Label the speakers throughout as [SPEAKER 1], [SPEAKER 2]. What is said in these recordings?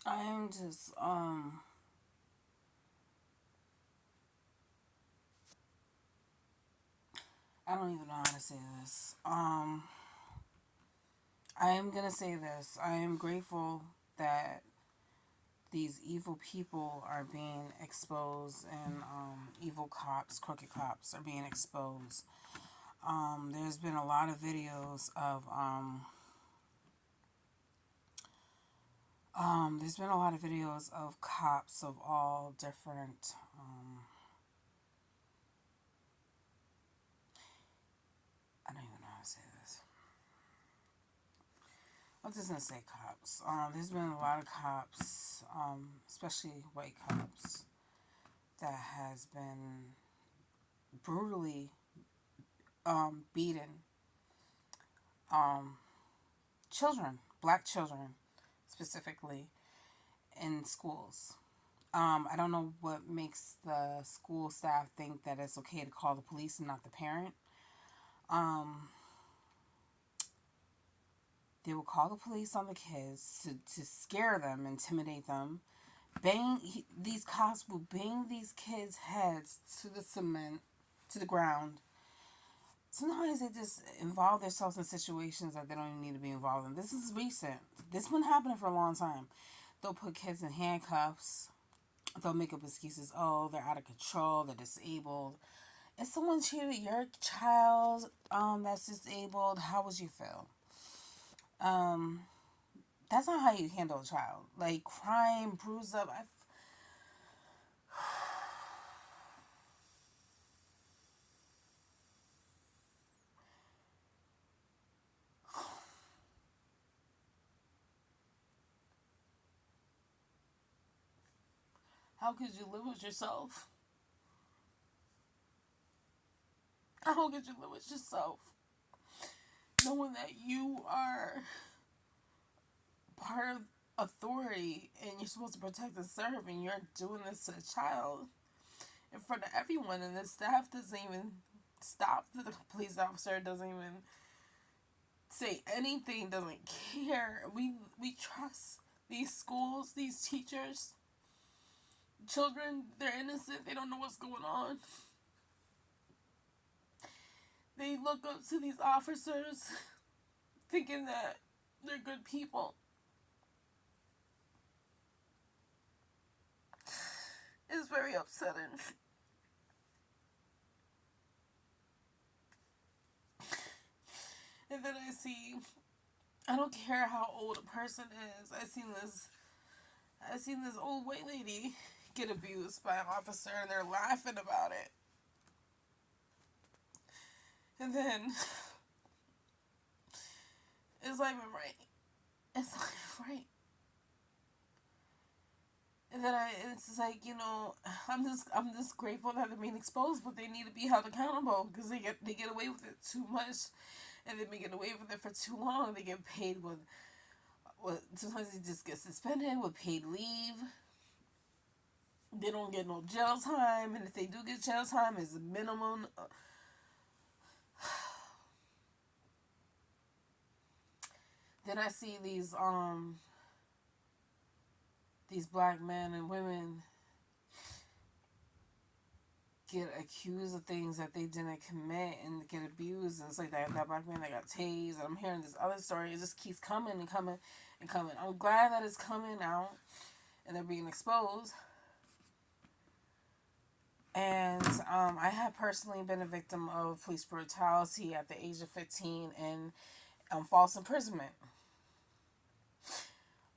[SPEAKER 1] I am just I don't even know how to say this. I am gonna say this. I am grateful that these evil people are being exposed, and evil cops, crooked cops, are being exposed. There's been a lot of videos of cops of all different. I don't even know how to say this. I'm just gonna say cops. There's been a lot of cops, especially white cops, that has been brutally beaten um, children, black children specifically, in schools. I don't know what makes the school staff think that it's okay to call the police and not the parent. Um, they will call the police on the kids to scare them, intimidate them. These cops will bang these kids' heads to the cement, to the ground. Sometimes they just involve themselves in situations that they don't even need to be involved in. This is recent. This has been happening for a long time. They'll put kids in handcuffs. They'll make up excuses. Oh, they're out of control. They're disabled. If someone treated your child that's disabled, how would you feel? Um, that's not how you handle a child. Like crying, bruised up. How could you live with yourself? How could you live with yourself, knowing that you are part of authority and you're supposed to protect and serve, and you're doing this to a child in front of everyone, and the staff doesn't even stop the police officer, doesn't even say anything, doesn't care. We trust these schools, these teachers. Children, they're innocent, they don't know what's going on. They look up to these officers thinking that they're good people. It's very upsetting. And then I don't care how old a person is. I seen this old white lady get abused by an officer, and they're laughing about it. And then it's not even right. It's not even right. And then it's like, I'm just grateful that they're being exposed, but they need to be held accountable because they get away with it too much, and they've been getting away with it for too long. They get paid with sometimes they just get suspended with paid leave. They don't get no jail time, and if they do get jail time, it's minimum. Then I see these black men and women get accused of things that they didn't commit and get abused, and it's like that black man that got tased, and I'm hearing this other story. It just keeps coming and coming and coming. I'm glad that it's coming out and they're being exposed. And I have personally been a victim of police brutality at the age of 15 and false imprisonment.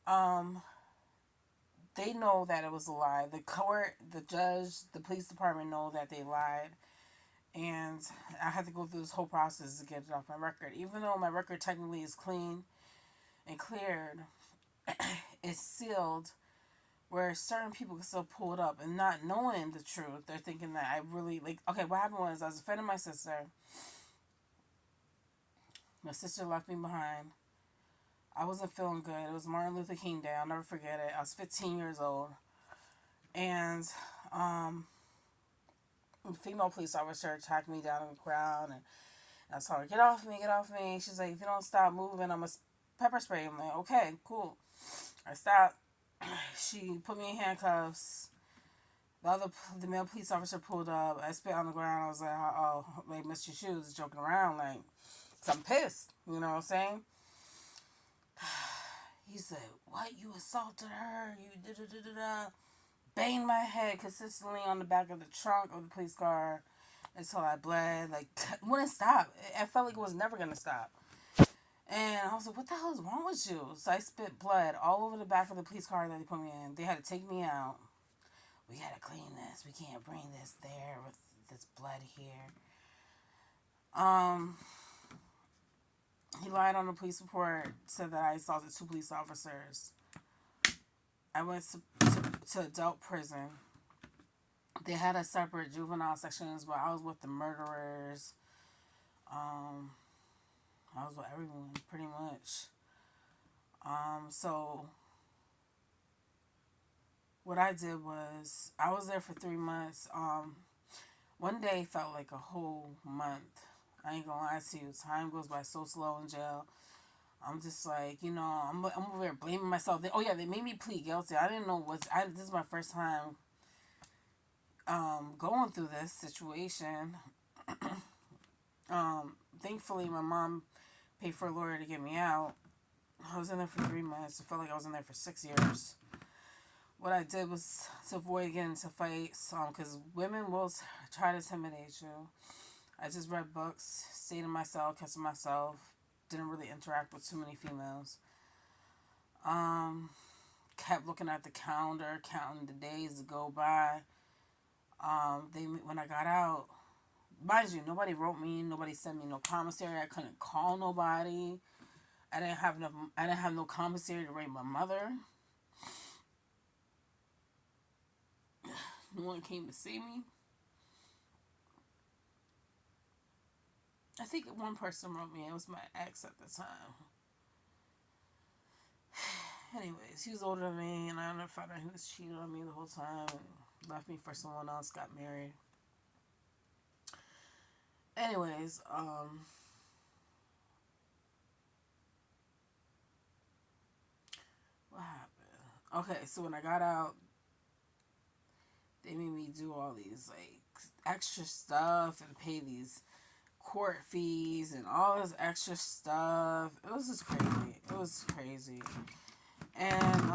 [SPEAKER 1] Um, they know that it was a lie. The court, the judge, the police department know that they lied. And I had to go through this whole process to get it off my record. Even though my record technically is clean and cleared, it's sealed where certain people can still pull it up and not knowing the truth. They're thinking that I really, like, okay, what happened was I was defending my sister. My sister left me behind. I wasn't feeling good. It was Martin Luther King Day. I'll never forget it. I was 15 years old. And um, a female police officer tracked me down in the crowd. And I told her, get off me, get off me. She's like, if you don't stop moving, I'm going to pepper spray. I'm like, okay, cool. I stopped. She put me in handcuffs. The male police officer pulled up. I spit on the ground. I was like, oh, like Mr. Shoes joking around, like, 'cause I'm pissed. You know what I'm saying? He said, "What? You assaulted her? You da da da da da." Banged my head consistently on the back of the trunk of the police car until I bled. Like, wouldn't stop. I felt like it was never gonna stop. And I was like, "What the hell is wrong with you?" So I spit blood all over the back of the police car that they put me in. They had to take me out. We gotta clean this. We can't bring this there with this blood here. Um, he lied on the police report. Said that I assaulted 2 police officers. I went to adult prison. They had a separate juvenile section as well. I was with the murderers. Um, I was with everyone pretty much. So what I did was I was there for 3 months. One day felt like a whole month. I ain't gonna lie to you. Time goes by so slow in jail. I'm just like, I'm over there blaming myself. They made me plead guilty. I didn't know this is my first time going through this situation. Thankfully, my mom paid for a lawyer to get me out. I was in there for 3 months. It felt like I was in there for 6 years. What I did was to avoid getting into fights, because women will try to intimidate you. I just read books, stayed in myself, kept to myself, didn't really interact with too many females. Um, Kept looking at the calendar, counting the days to go by. When I got out, mind you, nobody wrote me, nobody sent me no commissary. I couldn't call nobody. I didn't have enough. I didn't have no commissary to write my mother. No one came to see me. I think one person wrote me. It was my ex at the time. Anyways, he was older than me, and I never found out he was cheating on me the whole time and left me for someone else. Got married. Anyways, what happened? Okay, so when I got out, they made me do all these like extra stuff and pay these court fees and all this extra stuff. It was just crazy. It was crazy. And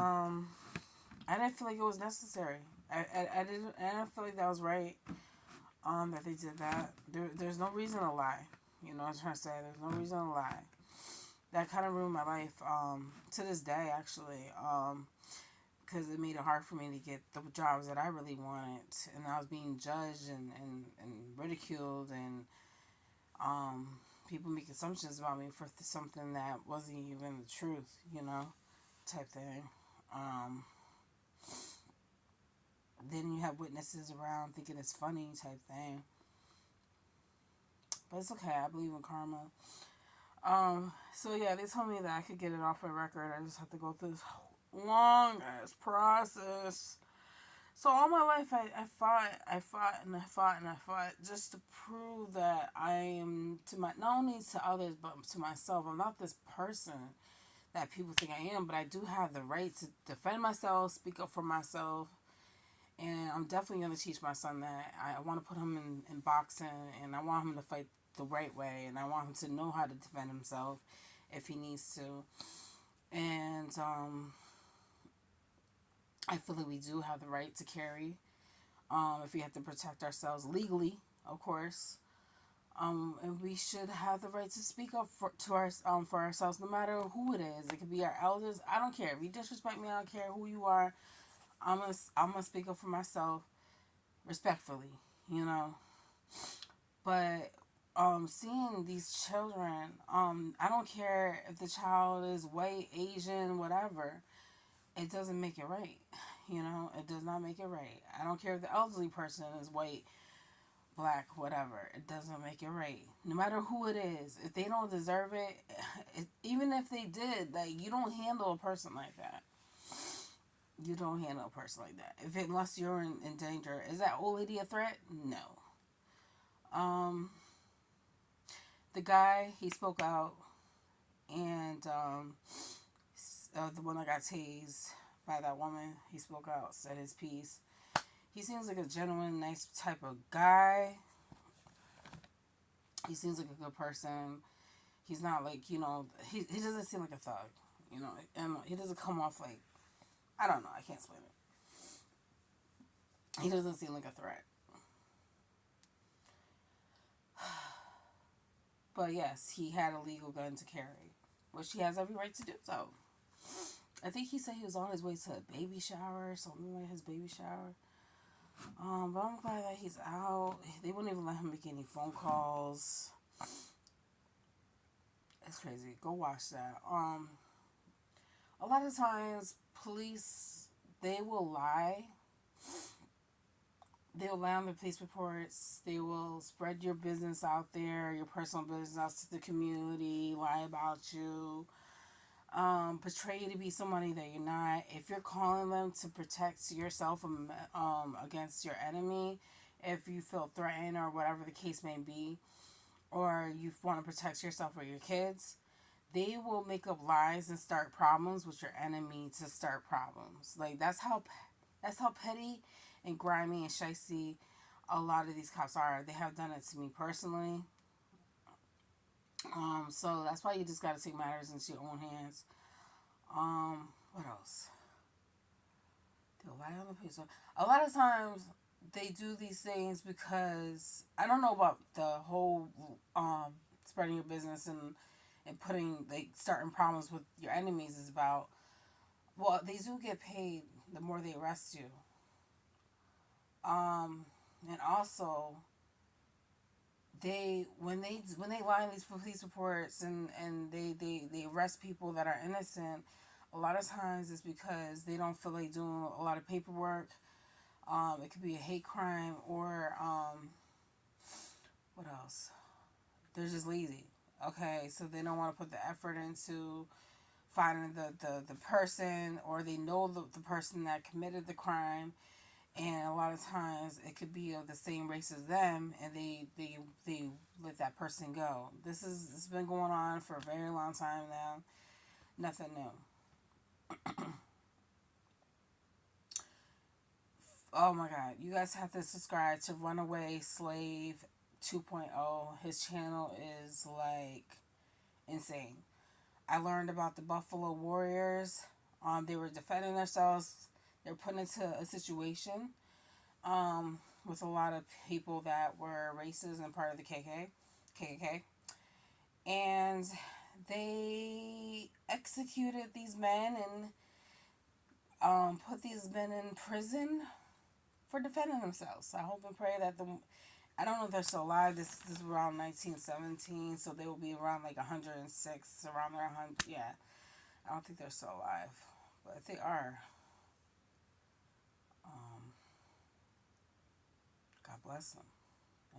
[SPEAKER 1] I didn't feel like it was necessary. I didn't feel like that was right. That they did that. There's no reason to lie. You know what I'm trying to say? There's no reason to lie. That kind of ruined my life. To this day, actually. Because it made it hard for me to get the jobs that I really wanted, and I was being judged and ridiculed, and people make assumptions about me for something that wasn't even the truth, type thing. Um, then you have witnesses around thinking it's funny, type thing. But it's okay. I believe in karma. So yeah, they told me that I could get it off my record. I just have to go through this long ass process. So all my life, I fought just to prove that I am not only to others but to myself. I'm not this person that people think I am, but I do have the right to defend myself, speak up for myself, and I'm definitely going to teach my son that. I want to put him in boxing, and I want him to fight the right way, and I want him to know how to defend himself if he needs to. And I feel like we do have the right to carry, if we have to protect ourselves legally, of course. And we should have the right to speak up for ourselves, no matter who it is. It could be our elders. I don't care if you disrespect me. I don't care who you are. I'm gonna speak up for myself respectfully, you know. But seeing these children, I don't care if the child is white, Asian, whatever. It doesn't make it right. It does not make it right. I don't care if the elderly person is white, black, whatever. It doesn't make it right. No matter who it is, if they don't deserve even if they did, like, you don't handle a person like that. You don't handle a person like that. Unless you're in danger. Is that old lady a threat? No. Um, the guy, he spoke out, and the one that got tased, by that woman. He spoke out, said his piece. He seems like a genuine, nice type of guy. He seems like a good person. He's not like, he doesn't seem like a thug, and he doesn't come off like, I don't know, I can't explain it. He doesn't seem like a threat. But yes, he had a legal gun to carry, which he has every right to do so. I think he said he was on his way to a baby shower or something, like his baby shower. But I'm glad that he's out. They wouldn't even let him make any phone calls. It's crazy. Go watch that. A lot of times police, they will lie. They'll lie on the police reports. They will spread your business out there, your personal business out to the community, lie about you, portray you to be somebody that you're not. If you're calling them to protect yourself against your enemy, if you feel threatened or whatever the case may be, or you want to protect yourself or your kids, they will make up lies and start problems with your enemy to start problems. Like that's how petty and grimy and shicey a lot of these cops are. They have done it to me personally. So that's why you just gotta take matters into your own hands. What else? They'll lie on the police. A lot of times they do these things because I don't know about the whole spreading your business and putting like starting problems with your enemies is about. Well, they do get paid the more they arrest you. And also when they lie in these police reports and they arrest people that are innocent, a lot of times it's because they don't feel like doing a lot of paperwork. It could be a hate crime or what else? They're just lazy. Okay, so they don't want to put the effort into finding the person, or they know the person that committed the crime, and a lot of times it could be of the same race as them, and they let that person go. It's been going on for a very long time now. Nothing new. Oh my god, you guys have to subscribe to Runaway Slave 2.0. His channel is like insane. I learned about the Buffalo Warriors. They were defending themselves. They were put into a situation with a lot of people that were racist and part of the KKK. And they executed these men and put these men in prison for defending themselves. I hope and pray that I don't know if they're still alive. This is around 1917, so they will be around like 106, around there 100. Yeah, I don't think they're still alive, but if they are, um, God bless them,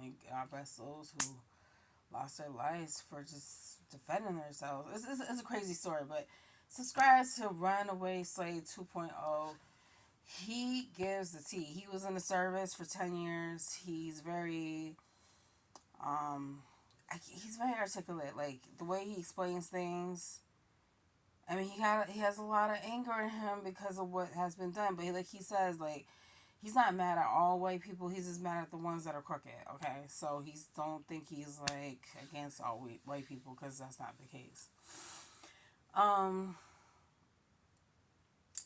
[SPEAKER 1] and God bless those who lost their lives for just defending themselves. It's a crazy story, but subscribe to Runaway Slave 2.0. He gives the tea. He was in the service for 10 years. Um, he's very articulate. Like the way he explains things. I mean, he has a lot of anger in him because of what has been done. But like he says, like he's not mad at all white people. He's just mad at the ones that are crooked. Okay, so don't think he's like against all white people, because that's not the case.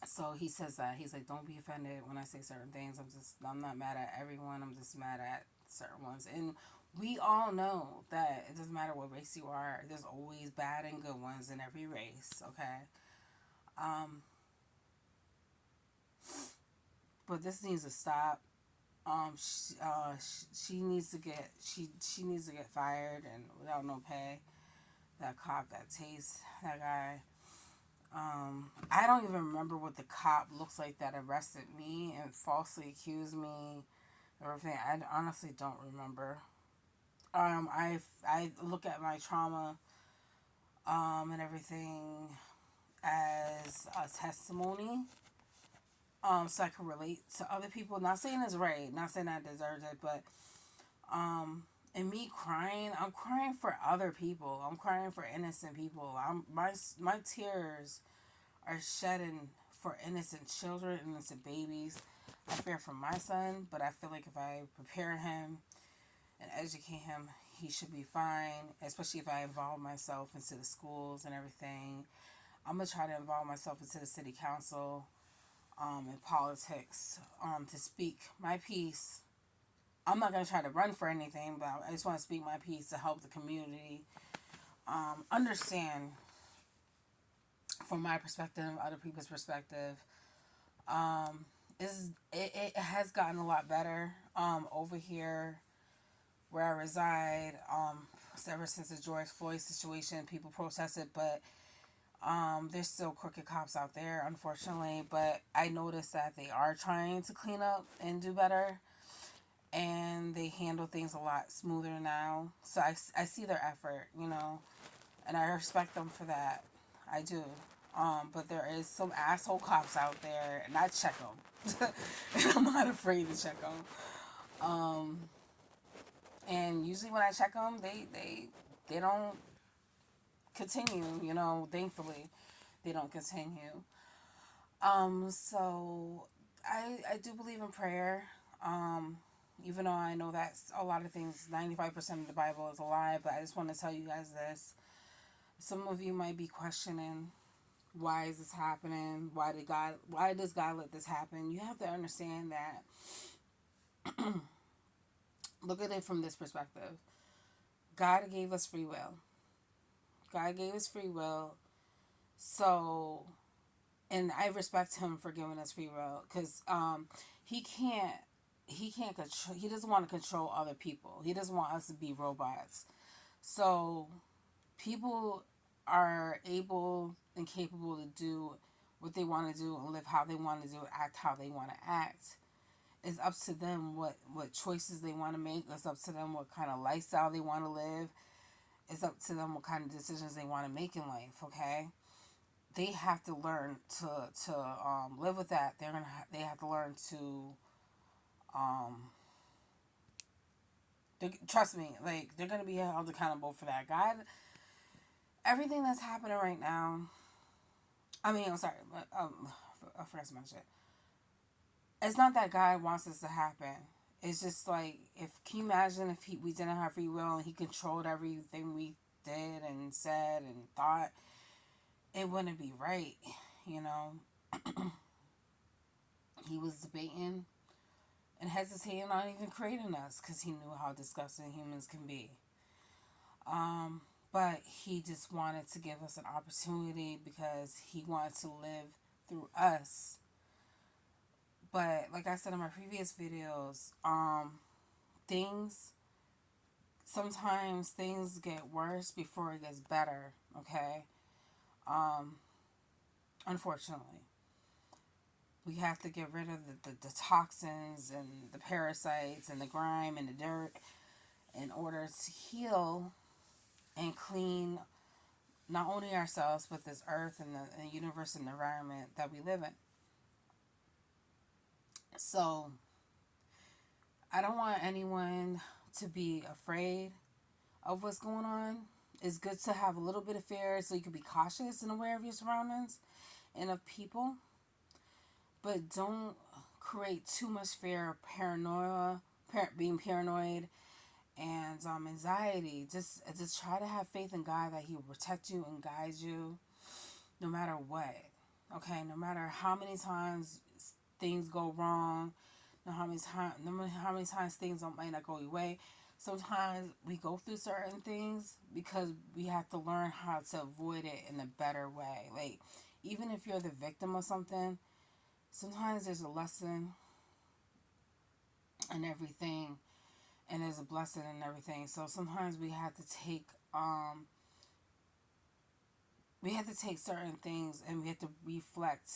[SPEAKER 1] So he says that he's like, don't be offended when I say certain things. I'm not mad at everyone. I'm just mad at certain ones. And we all know that it doesn't matter what race you are. There's always bad and good ones in every race. Okay. But this needs to stop. She needs to get fired and without no pay. That cop that tased that guy. I don't even remember what the cop looks like that arrested me and falsely accused me or everything. I honestly don't remember. I look at my trauma, and everything as a testimony, so I can relate to other people. Not saying it's right, not saying I deserve it, but, and me crying, I'm crying for other people. I'm crying for innocent people. My tears are shedding for innocent children, innocent babies. I fear for my son, but I feel like if I prepare him and educate him, he should be fine, especially if I involve myself into the schools and everything. I'm going to try to involve myself into the city council, in politics, to speak my piece. I'm not going to try to run for anything, but I just want to speak my piece to help the community understand from my perspective, other people's perspective. It has gotten a lot better over here where I reside. Ever since the George Floyd situation, people protested, but there's still crooked cops out there, unfortunately. But I noticed that they are trying to clean up and do better, and they handle things a lot smoother now. So I see their effort, and I respect them for that. I do. But there is some asshole cops out there, and I check them. And I'm not afraid to check them. And usually when I check them, they don't continue. Thankfully, they don't continue. So I do believe in prayer. Even though I know that a lot of things, 95% of the Bible is a lie, but I just want to tell you guys this. Some of you might be questioning, why is this happening? Why does God let this happen? You have to understand that. Look at it from this perspective. God gave us free will. God gave us free will. So, and I respect him for giving us free will, because he can't control, he doesn't want to control other people. He doesn't want us to be robots. So people are able and capable to do what they want to do and live how they want to do, act how they want to act. It's up to them what choices they want to make. It's up to them what kind of lifestyle they want to live. It's up to them what kind of decisions they want to make in life. Okay, they have to learn to live with that. They have to learn to trust me. Like, they're gonna be held accountable for that. God, everything that's happening right now. I'm sorry, but I forgot to mention. It's not that God wants this to happen. It's just like, can you imagine if we didn't have free will and he controlled everything we did and said and thought? It wouldn't be right, you know. He was debating and hesitating on even creating us because he knew how disgusting humans can be. But he just wanted to give us an opportunity because he wanted to live through us. But like I said in my previous videos, sometimes things get worse before it gets better, okay? Unfortunately. We have to get rid of the toxins and the parasites and the grime and the dirt in order to heal and clean not only ourselves, but this earth and the universe and the environment that we live in. So, I don't want anyone to be afraid of what's going on. It's good to have a little bit of fear so you can be cautious and aware of your surroundings and of people. But don't create too much fear, paranoia, being paranoid, and anxiety. Just try to have faith in God that he will protect you and guide you no matter what. Okay, no matter how many times things go wrong, no matter how many times things might not go your way. Sometimes we go through certain things because we have to learn how to avoid it in a better way. Like, even if you're the victim of something, sometimes there's a lesson in everything, and there's a blessing in everything. So sometimes we have to take certain things and we have to reflect.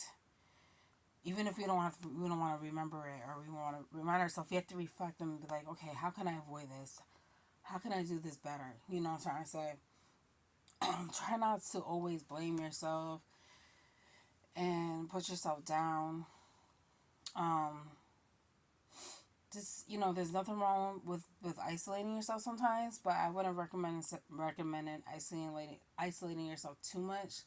[SPEAKER 1] Even if we don't want to remember it, or we want to remind ourselves, we have to reflect and be like, okay, how can I avoid this? How can I do this better? You know what I'm trying to say? Try not to always blame yourself and put yourself down. There's nothing wrong with isolating yourself sometimes, but I wouldn't recommend isolating yourself too much,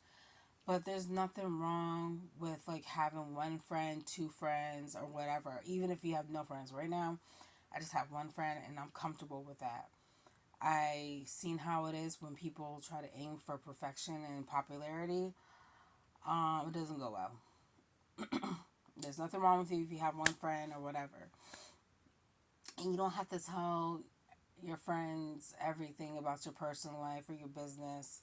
[SPEAKER 1] But there's nothing wrong with like having one friend, two friends, or whatever. Even if you have no friends. Right now, I just have one friend and I'm comfortable with that. I seen how it is when people try to aim for perfection and popularity. It doesn't go well. There's nothing wrong with you if you have one friend or whatever. And you don't have to tell your friends everything about your personal life or your business.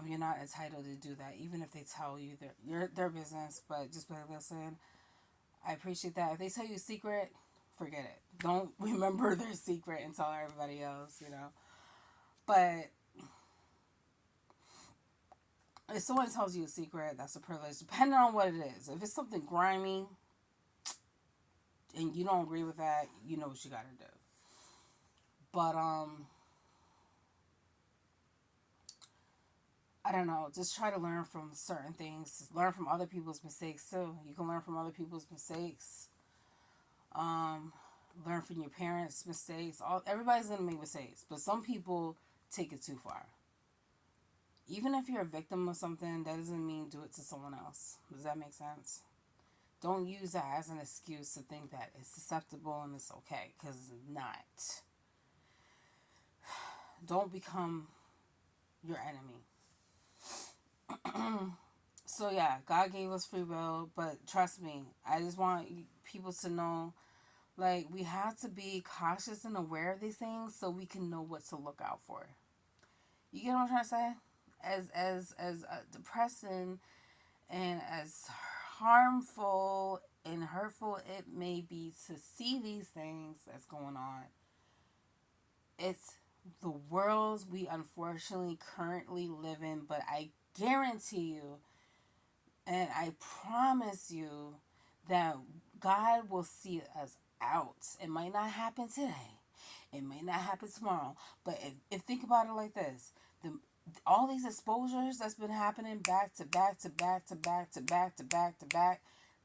[SPEAKER 1] You're not entitled to do that, even if they tell you their business. But just be like, listen, I appreciate that. If they tell you a secret, forget it. Don't remember their secret and tell everybody else, you know. But if someone tells you a secret, that's a privilege, depending on what it is. If it's something grimy and you don't agree with that, you know what you gotta do. But I don't know. Just try to learn from certain things. Learn from other people's mistakes too. You can learn from other people's mistakes. Um, Learn from your parents' mistakes. Everybody's gonna make mistakes, but some people take it too far. Even if you're a victim of something, that doesn't mean do it to someone else. Does that make sense? Don't use that as an excuse to think that it's acceptable and it's okay, because it's not. Don't become your enemy. So yeah, God gave us free will, but trust me, I just want people to know, like, we have to be cautious and aware of these things so we can know what to look out for. You get what I'm trying to say? As depressing and as harmful and hurtful it may be to see these things that's going on, it's the world we unfortunately currently live in. But I guarantee you, and I promise you, that God will see us out. It might not happen today. It may not happen tomorrow. But if think about it like this, the all these exposures that's been happening back to back to back to back to back to back to back,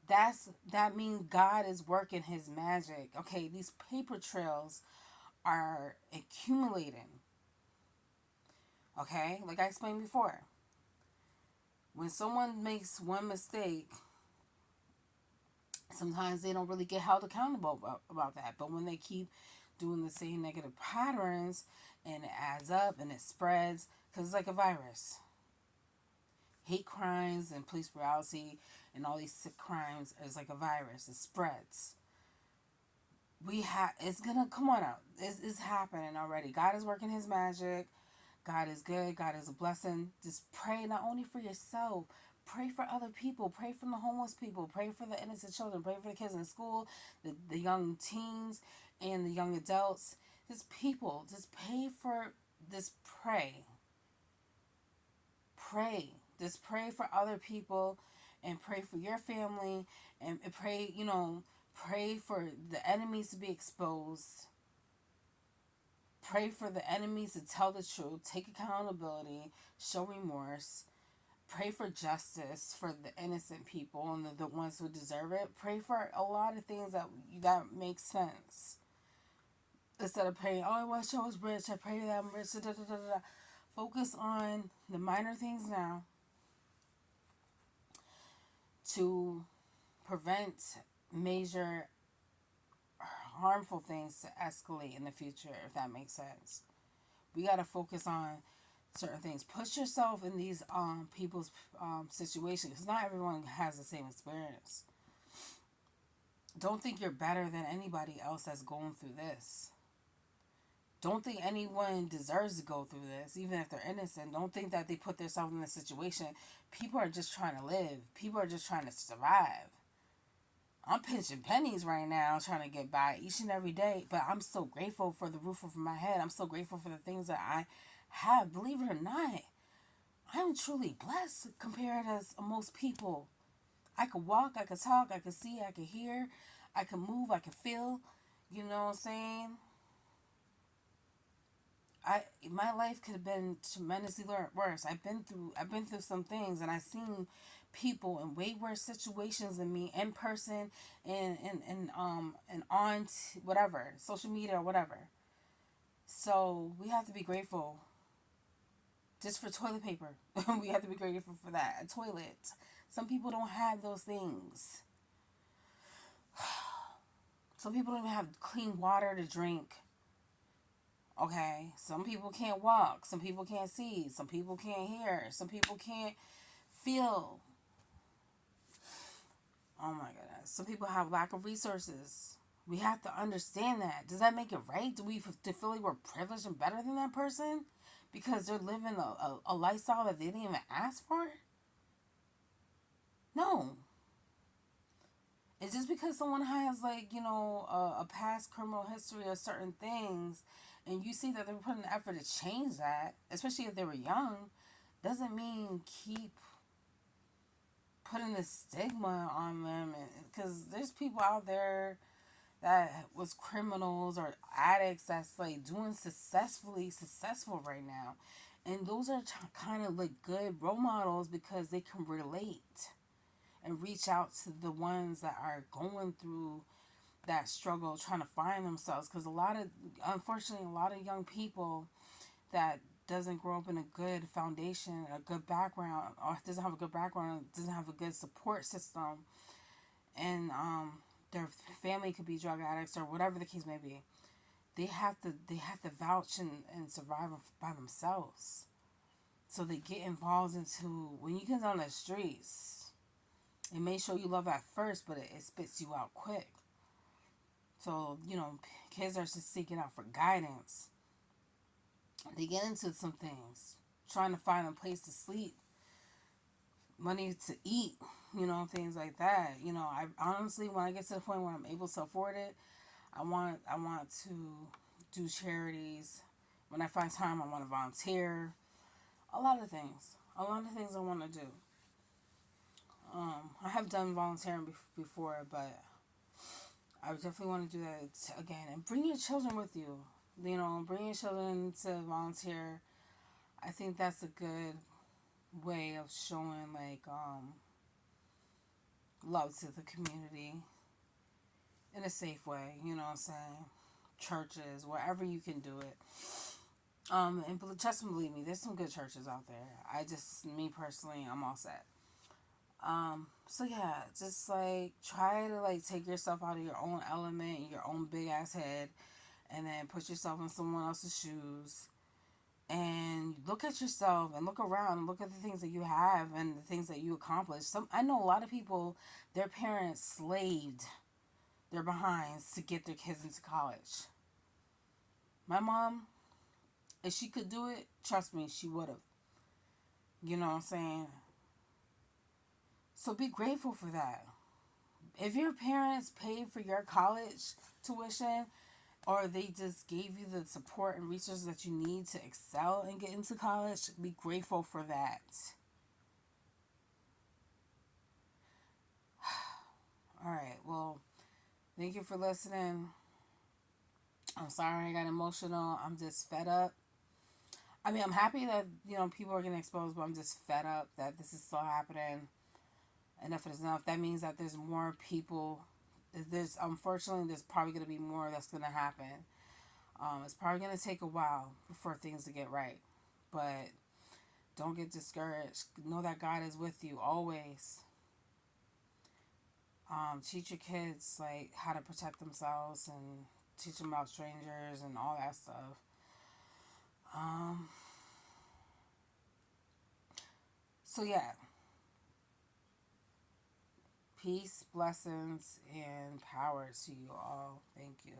[SPEAKER 1] that means God is working his magic. Okay, these paper trails are accumulating. Okay? Like I explained before. When someone makes one mistake, sometimes they don't really get held accountable about that. But when they keep doing the same negative patterns and it adds up and it spreads, because it's like a virus. Hate crimes and police brutality and all these sick crimes is like a virus. It spreads. It's gonna come on out. It's happening already. God is working his magic. God is good. God is a blessing. Just pray not only for yourself, pray for other people. Pray for the homeless people. Pray for the innocent children. Pray for the kids in school, the young teens, and the young adults. Just people. Just pay for. Just pray. Pray. Just pray for other people, and pray for your family, and pray. Pray for the enemies to be exposed. Pray for the enemies to tell the truth, take accountability, show remorse. Pray for justice for the innocent people and the ones who deserve it. Pray for a lot of things that make sense. Instead of praying, oh, I wish I was rich, I pray that I'm rich, da, da, da, da. Focus on the minor things now to prevent major harmful things to escalate in the future, if that makes sense. We got to focus on certain things. Put yourself in these people's situations, because not everyone has the same experience. Don't think you're better than anybody else that's going through this. Don't think anyone deserves to go through this, even if they're innocent. Don't think that they put themselves in this situation. People are just trying to live. People are just trying to survive. I'm pinching pennies right now, trying to get by each and every day. But I'm so grateful for the roof over my head. I'm so grateful for the things that I have. Believe it or not, I'm truly blessed compared to most people. I could walk, I could talk, I could see, I could hear, I could move, I could feel. You know what I'm saying? My life could have been tremendously worse. I've been through some things, and I've seen people in way worse situations than me in person and on whatever social media or whatever. So we have to be grateful Just for toilet paper. We have to be grateful for that. A toilet. Some people don't have those things. Some people don't even have clean water to drink. Okay? Some people can't walk. Some people can't see. Some people can't hear. Some people can't feel. Oh my goodness. Some people have lack of resources. We have to understand that. Does that make it right? Do we feel like we're privileged and better than that person? Because they're living a lifestyle that they didn't even ask for? No. It's just because someone has, like, a past criminal history of certain things, and you see that they're putting effort to change that, especially if they were young, doesn't mean keep putting a stigma on them. Because there's people out there that was criminals or addicts that's like doing successful right now, and those are kind of like good role models because they can relate and reach out to the ones that are going through that struggle trying to find themselves. Because unfortunately, a lot of young people that doesn't grow up in a good foundation, a good background, or doesn't have a good background, doesn't have a good support system, and their family could be drug addicts or whatever the case may be. They have to vouch and survive by themselves. So they get involved into, when you get on the streets, it may show you love at first, but it spits you out quick. So, kids are just seeking out for guidance. They get into some things, trying to find a place to sleep, money to eat, things like that. I honestly, when I get to the point where I'm able to afford it, I want to do charities. When I find time, I want to volunteer. A lot of things. A lot of things I want to do. I have done volunteering before, but I definitely want to do that again. And bring your children with you. Bring your children to volunteer. I think that's a good way of showing, like, love to the community in a safe way. You know what I'm saying? Churches, wherever you can do it. And trust and believe me, there's some good churches out there. Me personally, I'm all set. So yeah, just like try to like take yourself out of your own element, your own big ass head, and then put yourself in someone else's shoes, and look at yourself and look around and look at the things that you have and the things that you accomplished. I know a lot of people, their parents slaved their behinds to get their kids into college. My mom, if she could do it, trust me, she would have. You know what I'm saying? So be grateful for that. If your parents paid for your college tuition, or they just gave you the support and resources that you need to excel and get into college, be grateful for that. All right, well, thank you for listening. I'm sorry I got emotional. I'm just fed up. I mean, I'm happy that, people are getting exposed, but I'm just fed up that this is still happening. Enough is enough. That means that there's more people. Unfortunately, there's probably going to be more that's going to happen. It's probably going to take a while for things to get right. But don't get discouraged. Know that God is with you always. Teach your kids like how to protect themselves and teach them about strangers and all that stuff. So yeah. Peace, blessings, and power to you all. Thank you.